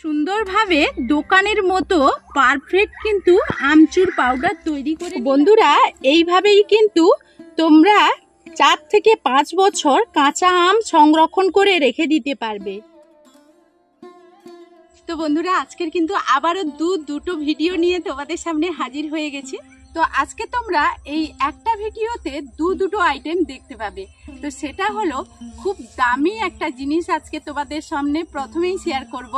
সুন্দরভাবে দোকানের মতো পারফেক্ট কিন্তু আমচুর পাউডার তৈরি করে বন্ধুরা এইভাবেই কিন্তু তোমরা 4 থেকে 5 বছর কাঁচা আম সংরক্ষণ করে রেখে দিতে পারবে। তো বন্ধুরা আজকের কিন্তু আবারও দুটো ভিডিও নিয়ে তোমাদের সামনে হাজির হয়ে গেছি। তো আজকে তোমরা এই একটা ভিডিওতে দুটো আইটেম দেখতে পাবে। তো সেটা হলো খুব দামি একটা জিনিস আজকে তোমাদের সামনে প্রথমেই শেয়ার করব।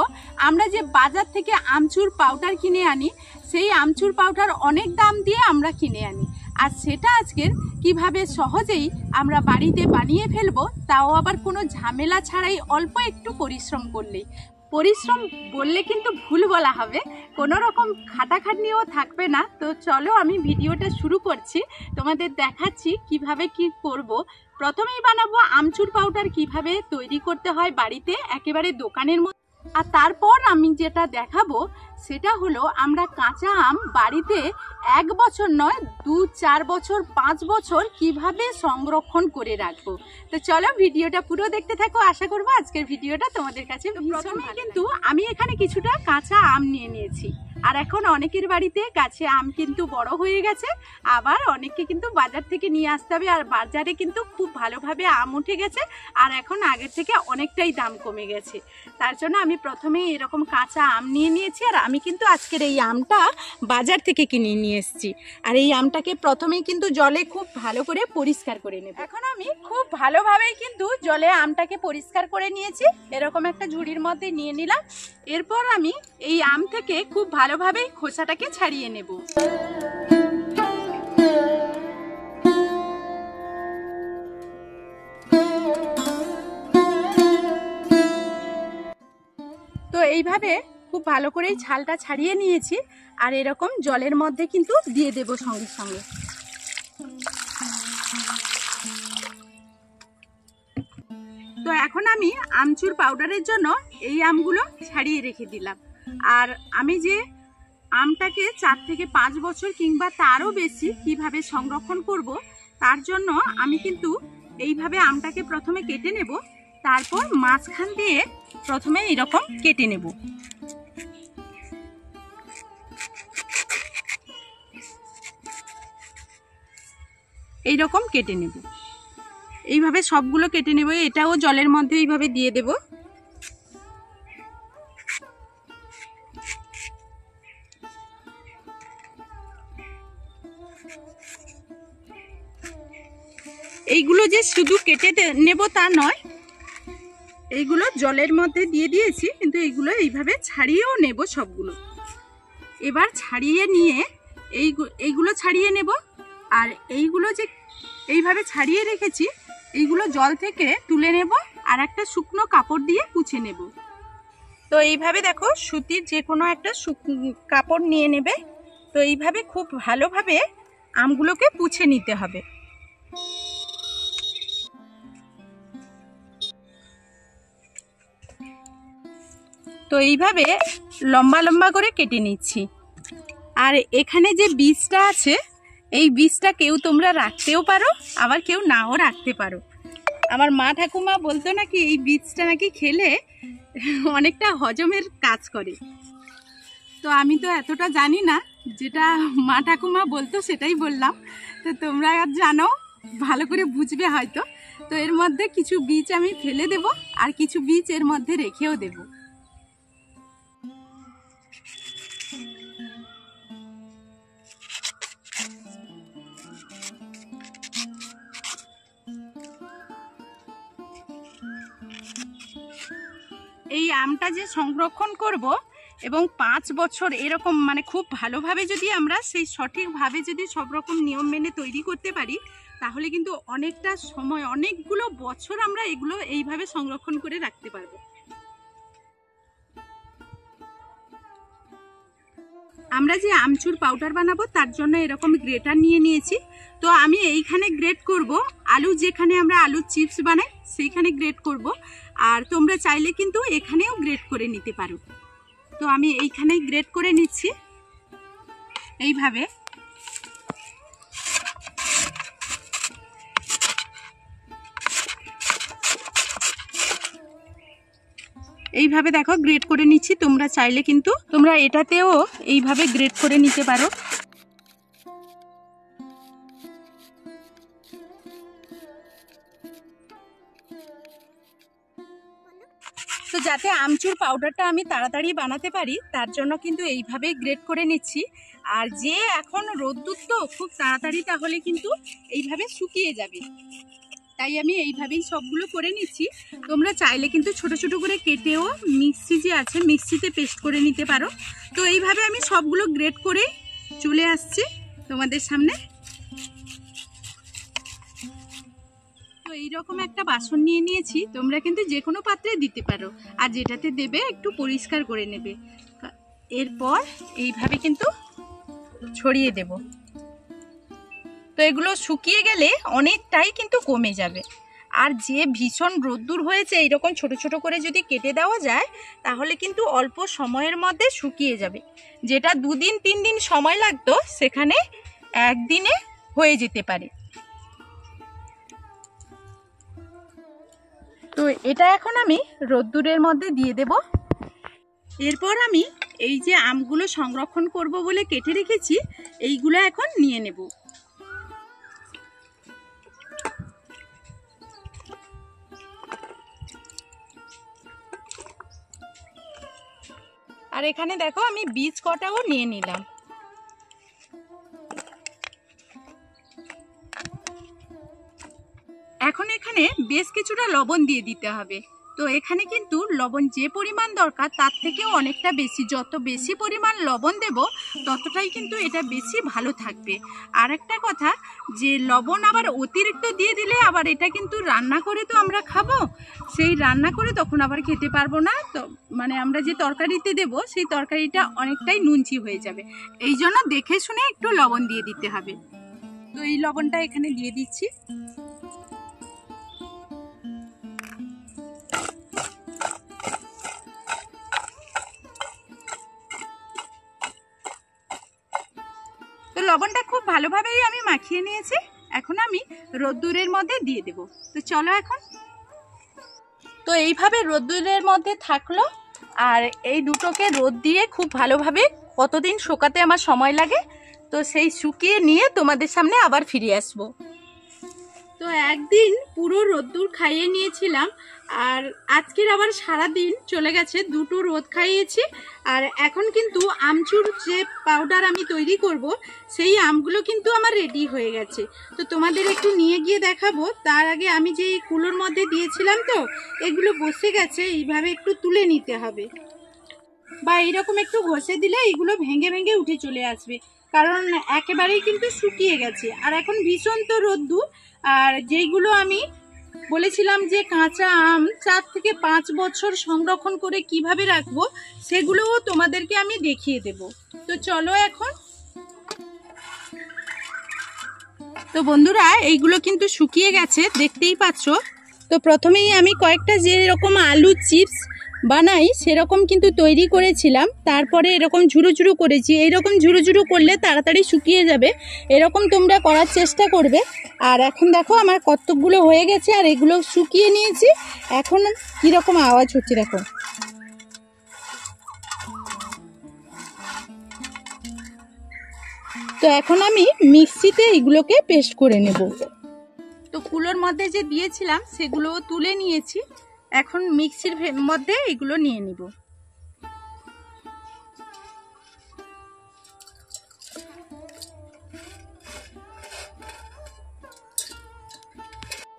আমরা যে বাজার থেকে আমচুর পাউডার কিনে আনি, সেই আমচুর পাউডার অনেক দাম দিয়ে আমরা কিনে আনি, আর সেটা আজকের কিভাবে সহজেই আমরা বাড়িতে বানিয়ে ফেলবো, তাও আবার কোনো ঝামেলা ছাড়াই অল্প একটু পরিশ্রম করলেই। পরিশ্রম বললে কিন্তু ভুল বলা হবে, কোনো রকম খাটাখাটনিও থাকবে না। তো চলো আমি ভিডিওটা শুরু করছি, তোমাদের দেখাচ্ছি কিভাবে কি করব। প্রথমেই বানাবো আমচুর পাউডার কিভাবে তৈরি করতে হয় বাড়িতে একেবারে দোকানের মতো, আর তারপর আমি যেটা দেখাবো সেটা হলো আমরা কাঁচা আম বাড়িতে 1 বছর নয় 2-4 বছর 5 বছর কিভাবে সংরক্ষণ করে রাখবো। তো চলো ভিডিওটা পুরো দেখতে থাকো, আশা করবো আজকের ভিডিওটা তোমাদের কাছে। প্রথমে কিন্তু আমি এখানে কিছুটা কাঁচা আম নিয়ে নিয়েছি, আর এখন অনেকের বাড়িতে গাছে আম কিন্তু বড় হয়ে গেছে, আবার অনেককে কিন্তু বাজার থেকে নিয়ে আসতে হবে, আর বাজারে কিন্তু খুব ভালোভাবে আম উঠে গেছে, আর এখন আগের থেকে অনেকটাই দাম কমে গেছে। তার জন্য আমি প্রথমে এরকম কাঁচা আম নিয়ে নিয়েছি, আর আমি কিন্তু আজকের এই আমটা বাজার থেকে কিনে নিয়ে এসেছি। আর এই আমটাকে প্রথমেই কিন্তু জলে খুব ভালো করে পরিষ্কার করে নেব। এখন আমি খুব ভালোভাবেই কিন্তু জলে আমটাকে পরিষ্কার করে নিয়েছি, এরকম একটা ঝুড়ির মধ্যে নিয়ে নিলাম। এরপর আমি এই আম থেকে খুব ভালোভাবেই খোসাটাকে ছাড়িয়ে নেব। তো এইভাবে খুব ভালো করেই ছালটা ছাড়িয়ে নিয়েছি, আর এরকম জলের মধ্যে কিন্তু দিয়ে দেব সঙ্গে সঙ্গে। তো এখন আমি আমচুর পাউডারের জন্য এই আমগুলো ছাড়িয়ে রেখে দিলাম। আর আমি যে আমটাকে 4 থেকে 5 বছর কিংবা তারও বেশি কিভাবে সংরক্ষণ করব, তার জন্য আমি কিন্তু এইভাবে আমটাকে প্রথমে কেটে নেব, তারপর মাঝখান দিয়ে প্রথমে এরকম কেটে নেব। এইরকম কেটে নেব, এইভাবে সবগুলো কেটে নেব। এটাও জলের মধ্যে এইভাবে দিয়ে দেব। এইগুলো যে শুধু কেটে নেব তা নয়, এইগুলো জলের মধ্যে দিয়ে দিয়েছি, কিন্তু এইগুলো এইভাবে ছাড়িয়েও নেব সবগুলো। এবার ছাড়িয়ে নিয়ে এইগুলো ছাড়িয়ে নেব, আর এইগুলো যে এইভাবে ছাড়িয়ে রেখেছি এইগুলো জল থেকে তুলে নেব, আর একটা শুকনো কাপড় দিয়ে পুছে নেব। তো এইভাবে দেখো সুতির যে কোনো একটা কাপড় নিয়ে নেবে। তো এইভাবে খুব ভালোভাবে আমগুলোকে পুছে নিতে হবে। তো এইভাবে লম্বা লম্বা করে কেটে নিচ্ছি। আর এখানে যে বীজটা আছে, এই বীজটা কেউ তোমরা রাখতেও পারো, আবার কেউ নাও রাখতে পারো। আমার মা ঠাকুমা বলতো নাকি এই বীজটা নাকি খেলে অনেকটা হজমের কাজ করে। তো আমি তো এতটা জানি না, যেটা মা ঠাকুমা বলতো সেটাই বললাম। তো তোমরা জানো, ভালো করে বুঝবে হয়তো। তো এর মধ্যে কিছু বীজ আমি ফেলে দেব, আর কিছু বীজ এর মধ্যে রেখেও দেব। এই আমটা যে সংরক্ষণ করব এবং 5 বছর এরকম মানে খুব ভালোভাবে যদি আমরা সেই সঠিকভাবে যদি সব রকম নিয়ম মেনে তৈরি করতে পারি, তাহলে কিন্তু অনেকটা সময়, অনেকগুলো বছর আমরা এগুলো এইভাবে সংরক্ষণ করে রাখতে পারবো। আমরা যে আমচুর পাউডার বানাবো তার জন্য এরকম গ্রেটার নিয়ে নিয়েছি। তো আমি এইখানে গ্রেট করব, আলু যেখানে আমরা আলুর চিপস বানাই সেইখানে গ্রেট করব, আর তোমরা চাইলে কিন্তু এখানেও গ্রেট করে নিতে পারো। তো আমি এইখানেই গ্রেট করে নিচ্ছি এইভাবে। এইভাবে দেখো গ্রেট করে নিচ্ছি। তোমরা চাইলে কিন্তু তোমরা এটাতেও এইভাবে গ্রেট করে নিতে পারো। তো যাতে আমচুর পাউডারটা আমি তাড়াতাড়ি বানাতে পারি তার জন্য কিন্তু এইভাবে গ্রেট করে নিচ্ছি। আর যে এখন রোদ্দুর তো খুব তাড়াতাড়ি তাহলে কিন্তু এইভাবে শুকিয়ে যাবে, তাই আমি এইভাবেই সবগুলো করে নিচ্ছি। তোমরা চাইলে কিন্তু ছোট ছোট করে কেটেও মিক্সি যে আছে মিক্সিতে পেস্ট করে নিতে পারো। তো এইভাবে আমি সবগুলো গ্রেট করে চলে আসছি তোমাদের সামনে। তো এইরকম একটা বাসন নিয়ে নিয়েছি, তোমরা কিন্তু যে কোনো পাত্রে দিতে পারো, আর যেটাতে দেবে একটু পরিষ্কার করে নেবে। এরপর এইভাবে কিন্তু ছড়িয়ে দেব। তো এগুলো শুকিয়ে গেলে অনেকটাই কিন্তু কমে যাবে। আর যে ভীষণ রোদ্দুর হয়েছে এইরকম ছোট ছোট করে যদি কেটে দেওয়া যায় তাহলে কিন্তু অল্প সময়ের মধ্যে শুকিয়ে যাবে। যেটা 2 দিন 3 দিন সময় লাগতো সেখানে একদিনে হয়ে যেতে পারে। তো এটা এখন আমি রোদ্দুরের মধ্যে দিয়ে দেব। এরপর আমি এই যে আমগুলো সংরক্ষণ করব বলে কেটে রেখেছি এইগুলো এখন নিয়ে নেব। আর এখানে দেখো আমি বীজ কটাও নিয়ে নিলাম। এখন এখানে বেশ কিছুটা লবণ দিয়ে দিতে হবে। তো এখানে কিন্তু লবণ যে পরিমাণ দরকার তার থেকেও অনেকটা বেশি। যত বেশি পরিমাণ লবণ দেব ততটাই কিন্তু এটা বেশি ভালো থাকবে। আর একটা কথা, যে লবণ আবার অতিরিক্ত দিয়ে দিলে আবার এটা কিন্তু রান্না করে তো আমরা খাবো, সেই রান্না করে তখন আবার খেতে পারবো না। তো মানে আমরা যে তরকারিতে দেব সেই তরকারিটা অনেকটাই নুনচি হয়ে যাবে। এই জন্য দেখে শুনে একটু লবণ দিয়ে দিতে হবে। তো এই লবণটা এখানে দিয়ে দিচ্ছি। লবণটা খুব ভালোভাবেই আমি মাখিয়ে নিয়েছি। এখন আমি রোদ্দুরের মধ্যে দিয়ে দেব। তো চলো এখন। তো এইভাবে রোদ্দুরের মধ্যে থাকলো। আর এই দুটোকে রোদ দিয়ে খুব ভালোভাবে কতদিন শুকাতে আমার সময় লাগে তো সেই শুকিয়ে নিয়ে তোমাদের সামনে আবার ফিরে আসবো। তো একদিন পুরো রোদ্দুর খাইয়ে নিয়েছিলাম, আর আজকের আবার সারা দিন চলে গেছে, 2টো রোদ খাইয়েছি। আর এখন কিন্তু আমচুর যে পাউডার আমি তৈরি করব সেই আমগুলো কিন্তু আমার রেডি হয়ে গেছে। তো তোমাদের একটু নিয়ে গিয়ে দেখাবো। তার আগে আমি যে কুলোর মধ্যে দিয়েছিলাম তো এগুলো বসে গেছে, এইভাবে একটু তুলে নিতে হবে, বা এইরকম একটু ঘষে দিলে এইগুলো ভেঙে ভেঙে উঠে চলে আসবে, কারণ একেবারেই কিন্তু শুকিয়ে গেছে। আর এখন ভীষণ তো রোদ্দুর। আর যেইগুলো আমি বলেছিলাম যে কাঁচা আম 4 থেকে 5 বছর সংরক্ষণ করে কিভাবে রাখবো সেগুলোও তোমাদেরকে আমি দেখিয়ে দেব। তো চলো এখন। তো বন্ধুরা এইগুলো কিন্তু শুকিয়ে গেছে, দেখতেই পাচ্ছ। তো প্রথমেই আমি কয়েকটা যেরকম আলু চিপস বানাই সেরকম কিন্তু তৈরি করেছিলাম, তারপরে এরকম ঝুরু ঝুরু করেছি। এইরকম ঝুরু ঝুরু করলে তাড়াতাড়ি শুকিয়ে যাবে, এরকম তোমরা করার চেষ্টা করবে। আর এখন দেখো আমার কতকগুলো হয়ে গেছে আর এগুলো শুকিয়ে নিয়েছি। এখন কীরকম আওয়াজ হচ্ছে দেখো। তো এখন আমি মিক্সিতে এগুলোকে পেস্ট করে নেব। তো কুলোর মধ্যে যে দিয়েছিলাম সেগুলো তুলে নিয়েছি, এখন মিক্সির মধ্যে এগুলো নিয়ে নিব।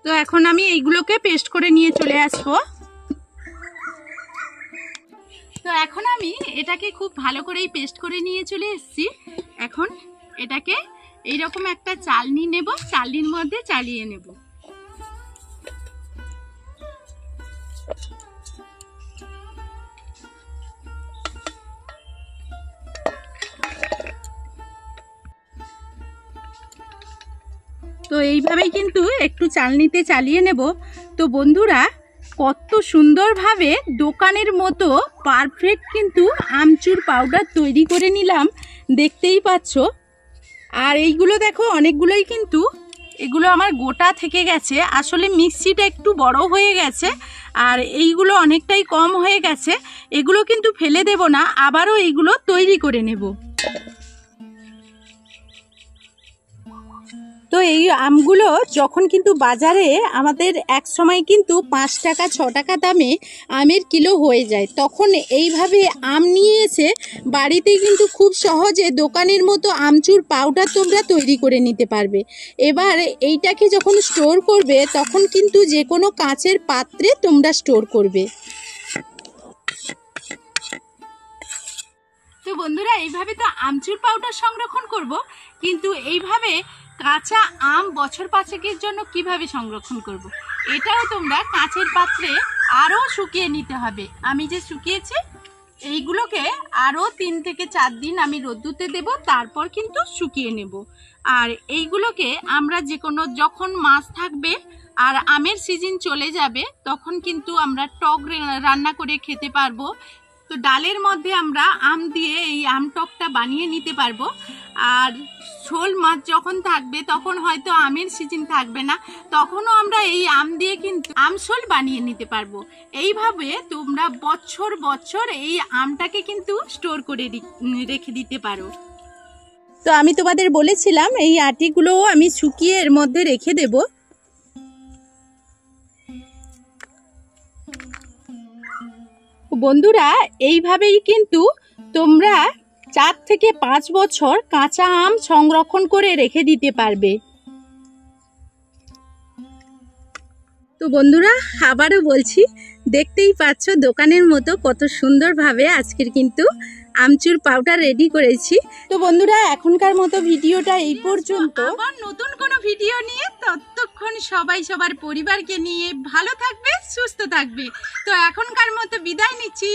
তো এখন আমি এইগুলোকে পেস্ট করে নিয়ে চলে আসবো। তো এখন আমি এটাকে খুব ভালো করেই পেস্ট করে নিয়ে চলে এসেছি। এখন এটাকে এইরকম একটা চালনি নেব, চালনির মধ্যে চালিয়ে নেব। তো এইভাবেই কিন্তু একটু চালনিতে চালিয়ে নেব। তো বন্ধুরা কত সুন্দরভাবে দোকানের মতো পারফেক্ট কিন্তু আমচুর পাউডার তৈরি করে নিলাম, দেখতেই পাচ্ছ। আর এইগুলো দেখো অনেকগুলোই কিন্তু এগুলো আমার গোটা থেকে গেছে, আসলে মিক্সিটা একটু বড় হয়ে গেছে আর এইগুলো অনেকটাই কম হয়ে গেছে। এগুলো কিন্তু ফেলে দেব না, আবারও এইগুলো তৈরি করে নেব। তো এই আমগুলো যখন কিন্তু বাজারে আমাদের এক সময় কিন্তু 5 টাকা 6 টাকা দামে আমের কিলো হয়ে যায়, তখন এইভাবে আম নিয়ে এসে বাড়িতে কিন্তু খুব সহজে দোকানের মতো আমচুর পাউডার তোমরা তৈরি করে নিতে পারবে। এবার এইটাকে যখন স্টোর করবে তখন কিন্তু যে কোনো কাঁচের পাত্রে তোমরা স্টোর করবে। তো বন্ধুরা, এইভাবে তো আমচুর পাউডার সংরক্ষণ করব, কিন্তু এইভাবে কাঁচা আম বছর পাঁচেকের জন্য কিভাবে সংরক্ষণ করব, এটাও তোমরা কাঁচের পাত্রে আরও শুকিয়ে নিতে হবে। আমি যে শুকিয়েছি এইগুলোকে আরও 3 থেকে 4 দিন আমি রোদ্দুতে দেব, তারপর কিন্তু শুকিয়ে নেব। আর এইগুলোকে আমরা যে কোনো, যখন মাছ থাকবে আর আমের সিজন চলে যাবে তখন কিন্তু আমরা টক রান্না করে খেতে পারবো। তো ডালের মধ্যে আমরা আম দিয়ে এই আম টকটা বানিয়ে নিতে পারবো। আর শোল মাছ যখন থাকবে তখন হয়তো আমের সিজন থাকবে না, তখনও আমরা এই আম দিয়ে কিন্তু আমশোল বানিয়ে নিতে পারবো। এইভাবে তোমরা বছর বছর এই আমটাকে কিন্তু স্টোর করে রেখে দিতে পারো। তো আমি তোমাদের বলেছিলাম এই আটিগুলো আমি শুকিয়ে এর মধ্যে রেখে দেব। বন্ধুরা, এইভাবেই কিন্তু তোমরা 4 থেকে 5 বছর কাঁচা আম সংরক্ষণ করে রেখে দিতে পারবে। তো বন্ধুরা, আবারও বলছি, দেখতেই পাচ্ছ দোকানের মতো কত সুন্দরভাবে আজকের কিন্তু আমচুর পাউডার রেডি করেছি। তো বন্ধুরা, এখনকার মতো ভিডিওটা এই পর্যন্ত। আবার নতুন কোনো ভিডিও নিয়ে, ততক্ষণ সবাই সবার পরিবারকে নিয়ে ভালো থাকবে, সুস্থ থাকবে। তো এখনকার মতো বিদায় নিচ্ছি।